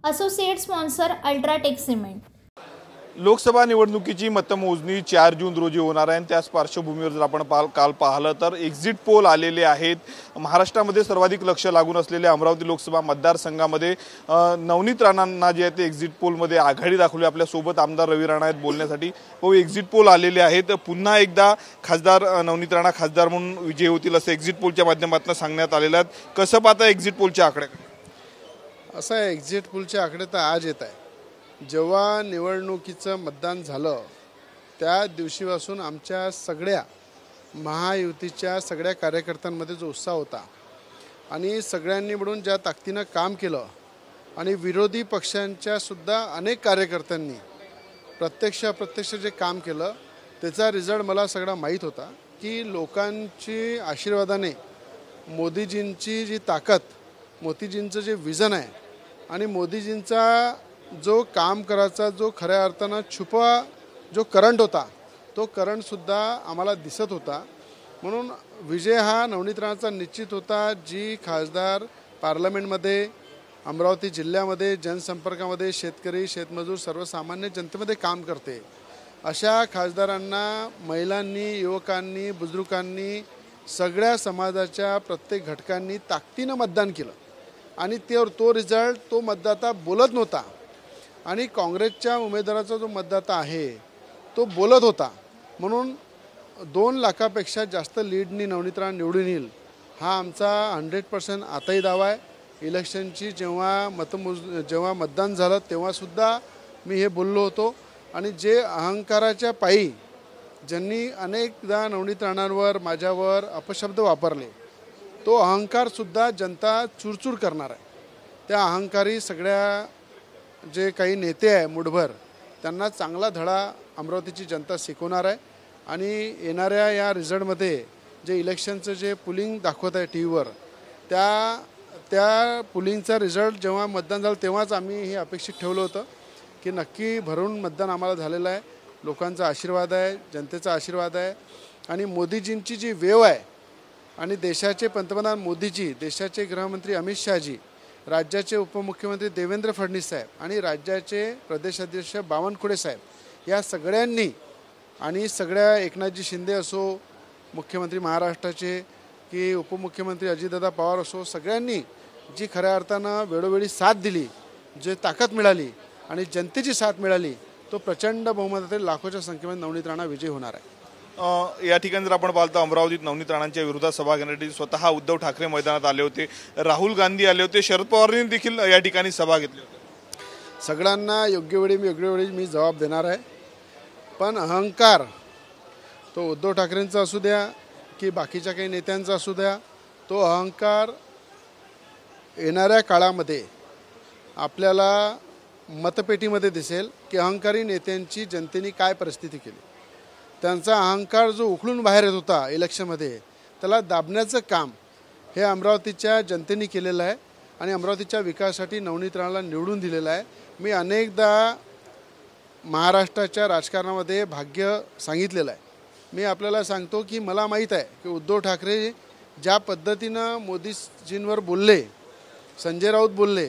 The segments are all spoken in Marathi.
Associate sponsor UltraTech cement. Lok Sabha निवडणुकीची मतमोजणी 4 जून रोजी होणार आहे आणि त्याच पार्श्वभूमीवर जर आपण काल पाहिलं तर एक्झिट पोल आलेले आहेत। महाराष्ट्रामध्ये सर्वाधिक लक्ष लागून असलेल्या अमरावती लोकसभा मतदारसंघामध्ये नवनीत राणांना जे आहे ते एक्झिट पोलमध्ये आघाडी दाखवली। आपल्या सोबत आमदार रवी राणा आहेत बोलण्यासाठी। व एक्झिट पोल आलेले आहेत। पुन्हा एकदा खासदार नवनीत राणा खासदार म्हणून विजयी होतील असं एक्झिट पोलच्या माध्यमातून सांगण्यात आलेलं आहे। कसं पाहता एक्झिट पोलच्या आकड्याकडे? असं एक्झिट पोलचे आकडे तर आज येत आहे। जेव्हा निवडणुकीचं मतदान झालं त्या दिवशीपासून आमच्या सगळ्या महायुतीच्या सगळ्या कार्यकर्त्यांमध्ये जो उत्साह होता आणि सगळ्यांनी मिळून ज्या ताकदीनं काम केलं आणि विरोधी पक्षांच्या सुद्धा अनेक कार्यकर्त्यांनी प्रत्यक्ष जे काम केलं त्याचा रिझल्ट मला सगळा माहीत होता की लोकांची आशीर्वादाने मोदीजींची जी ताकद, मोदीजींचं जे विजन आहे आणि मोदीजींचा जो काम करायचा जो खऱ्या अर्थानं छुपा जो करंट होता तो करंटसुद्धा आम्हाला दिसत होता। म्हणून विजय हा नवनीत राणांचा निश्चित होता। जी खासदार पार्लमेंटमध्ये, अमरावती जिल्ह्यामध्ये जनसंपर्कामध्ये शेतकरी, शेतमजूर, सर्वसामान्य जनतेमध्ये काम करते अशा खासदारांना महिलांनी, युवकांनी, बुजुर्गांनी, सगळ्या समाजाच्या प्रत्येक घटकांनी ताकदीनं मतदान केलं आणि तो रिझल्ट तो मतदाता बोलत नव्हता आणि काँग्रेसच्या उमेदवाराचा जो मतदाता आहे तो बोलत होता। म्हणून 2 लाखापेक्षा जास्त लीडनी नवनीत राणा निवडून येईल हा आमचा 100% आताही दावा आहे। इलेक्शनची जेव्हा मतदान झालं तेव्हासुद्धा मी हे बोललो होतो आणि जे अहंकाराच्या पायी ज्यांनी अनेकदा नवनीत राणांवर, माझ्यावर अपशब्द वापरले तो अहंकारसुद्धा जनता चूरचूर करणार आहे। त्या अहंकारी सगळ्या जे काही नेते आहे मुठभर त्यांना चांगला धडा अमरावतीची जनता शिकवणार आहे आणि येणाऱ्या या रिझल्टमध्ये जे इलेक्शनचं जे पुलिंग दाखवत आहे टी व्हीवर त्या पुलिंगचा रिझल्ट जेव्हा मतदान झालं तेव्हाच आम्ही हे अपेक्षित ठेवलं होतं की नक्की भरून मतदान आम्हाला झालेलं आहे। लोकांचा आशीर्वाद आहे, जनतेचा आशीर्वाद आहे आणि मोदीजींची जी वेव आहे आणि देशाचे पंतप्रधान मोदीजी, देशाचे गृहमंत्री अमित शहाजी, राज्याचे उपमुख्यमंत्री देवेंद्र फडणवीस साहेब आणि राज्याचे प्रदेशाध्यक्ष बावनकुळे साहेब या सगळ्यांनी आणि सगळ्या एकनाथजी शिंदे असो, मुख्यमंत्री महाराष्ट्राचे की उपमुख्यमंत्री अजितदादा पवार असो, सगळ्यांनी जी खऱ्या अर्थानं वेळोवेळी साथ दिली, जे ताकद मिळाली आणि जनतेची साथ मिळाली तो प्रचंड बहुमतातील लाखोच्या संख्येमध्ये नवनीत राणा विजयी होणार आहे। या ठिकाणी जर आपण पाहतो अमरावतीत नवनीत राणांच्या विरोधात सभा घेण्यासाठी स्वतः उद्धव ठाकरे मैदानात आले होते, राहुल गांधी आले होते, शरद पवारांनी देखील या ठिकाणी सभा घेतली होती। सगळ्यांना योग्य वेळी मी जबाब देणार आहे। पण अहंकार तो उद्धव ठाकरेंचा असू द्या की बाकीच्या काही नेत्यांचा असू द्या, तो अहंकार येणाऱ्या काळामध्ये आपल्याला मतपेटीमध्ये दिसेल की अहंकारी नेत्यांची जनतेने काय परिस्थिती केली। त्यांचा अहंकार जो उखळून बाहेर येत होता इलेक्शनमध्ये त्याला दाबण्याचं काम हे अमरावतीच्या जनतेने केलेलं आहे आणि अमरावतीच्या विकासासाठी नवनीत राणाला निवडून दिलेलं आहे। मी अनेकदा महाराष्ट्राच्या राजकारणामध्ये भाग्य सांगितलेलं आहे। मी आपल्याला सांगतो की मला माहीत आहे की उद्धव ठाकरे ज्या पद्धतीनं मोदीजींवर बोलले, संजय राऊत बोलले,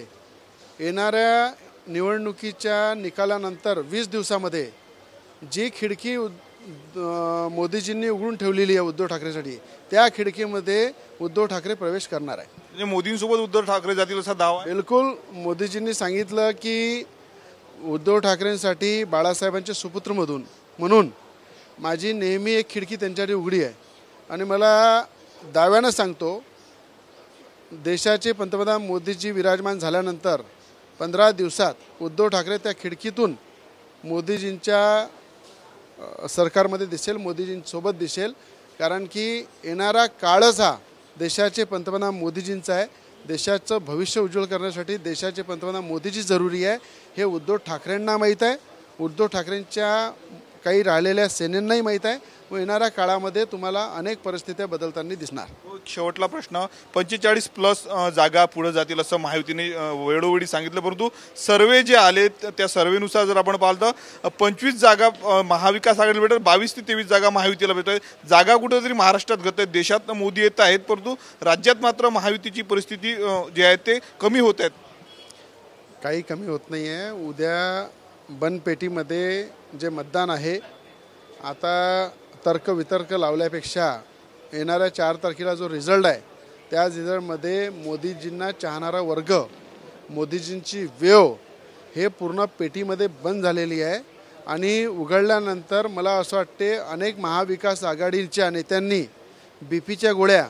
येणाऱ्या निवडणुकीच्या निकालानंतर 20 दिवसामध्ये जी खिडकी मोदीजींनी उघडून ठेवलेली आहे उद्धव ठाकरेसाठी त्या खिडकीमध्ये उद्धव ठाकरे प्रवेश करणार आहे। म्हणजे मोदींसोबत उद्धव ठाकरे जातील असा दावा? बिलकुल। मोदीजींनी सांगितलं की उद्धव ठाकरेंसाठी बाळासाहेबांचे सुपुत्र म्हणून माझी नेहमी एक खिडकी त्यांच्यासाठी उघडी आहे आणि मला दाव्यानं सांगतो देशाचे पंतप्रधान मोदीजी विराजमान झाल्यानंतर 15 दिवसात उद्धव ठाकरे त्या खिडकीतून मोदीजींच्या सरकारमध्ये दिसेल, मोदीजींसोबत दिसेल। कारण की येणारा काळच हा देशाचे पंतप्रधान मोदीजींचा आहे। देशाचं भविष्य उज्ज्वल करण्यासाठी देशाचे पंतप्रधान मोदीजी जरुरी आहे हे उद्धव ठाकरेंना माहीत आहे, उद्धव ठाकरेंच्या काही राहिलेल्या सेनेंनाही माहीत आहे व येणाऱ्या काळामध्ये तुम्हाला अनेक परिस्थित्या बदलताना दिसणार। शेवटला प्रश्न, 45+ जागा पुढे जातील असं महायुतीने वेळोवेळी सांगितलं, परंतु सर्वे जे आले त्या सर्वेनुसार जर आपण पाहिलं तर 25 जागा महाविकास आघाडीला भेटत, 22 ते 23 जागा महायुतीला भेटत आहेत। जागा कुठेतरी महाराष्ट्रात घट आहेत, देशात मोदी येत आहेत, परंतु राज्यात मात्र महायुतीची परिस्थिती जी आहे ते कमी होत आहेत। काही कमी होत नाही आहे. उद्या बनपेटीमध्ये जे मतदान आहे, आता तर्कवितर्क लावल्यापेक्षा येणाऱ्या 4 तारखेला जो रिझल्ट आहे त्या रिझल्टमध्ये मोदीजींना चाहणारा वर्ग, मोदीजींची वेव हे पूर्ण पेटीमध्ये बंद झालेली आहे. आणि उघडल्यानंतर मला असं वाटते अनेक महाविकास आघाडीच्या नेत्यांनी बीपीच्या गोळ्या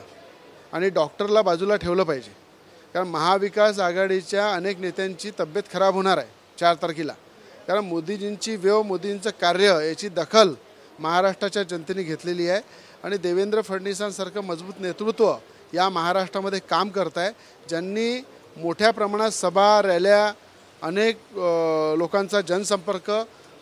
आणि डॉक्टरला बाजूला ठेवलं पाहिजे. कारण महाविकास आघाडीच्या अनेक नेत्यांची तब्येत खराब होणार आहे 4 तारखेला. कारण मोदीजींची वेव, मोदींचं कार्य याची दखल महाराष्ट्राच्या जनतेने घेतलेली आहे. आणि देवेंद्र फडणवीसांसारखं मजबूत नेतृत्व या महाराष्ट्रामध्ये काम करत आहे, ज्यांनी मोठ्या प्रमाणात सभा, रॅल्या, अनेक लोकांचा जनसंपर्क,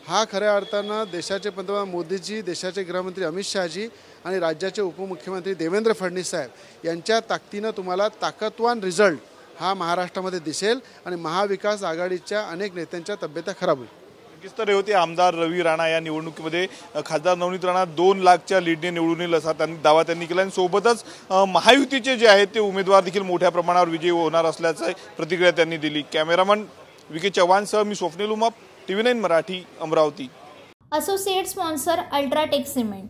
हा खऱ्या अर्थानं देशाचे पंतप्रधान मोदीजी, देशाचे गृहमंत्री अमित शहाजी आणि राज्याचे उपमुख्यमंत्री देवेंद्र फडणवीस साहेब यांच्या ताकदीनं तुम्हाला ताकदवान रिझल्ट हा महाराष्ट्रामध्ये दिसेल आणि महाविकास आघाडीच्या अनेक नेत्यांच्या तब्येत्या खराब होईल. नक्कीच तर होते आमदार रवी राणा या निवडणुकीमध्ये खासदार नवनीत राणा 2 लाखच्या लीडने निवडून येईल असा दावा त्यांनी केला. आणि सोबतच महायुतीचे जे आहेत ते उमेदवार देखील मोठ्या प्रमाणावर विजयी होणार असल्याचं प्रतिक्रिया त्यांनी दिली. कॅमेरामन विके चव्हाणसह मी Swapnil Umap, TV9 Marathi, Amravati. Associate sponsor UltraTech cement.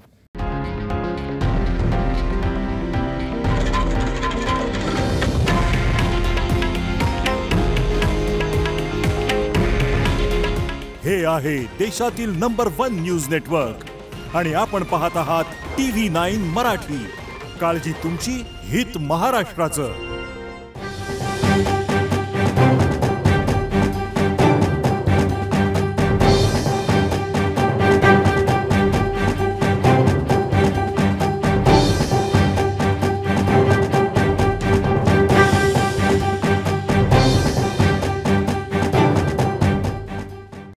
हे आहे देशातील नंबर 1 न्यूज नेटवर्क आणि आपण पाहत आहात TV9 मराठी. काळजी तुमची, हित महाराष्ट्राचं.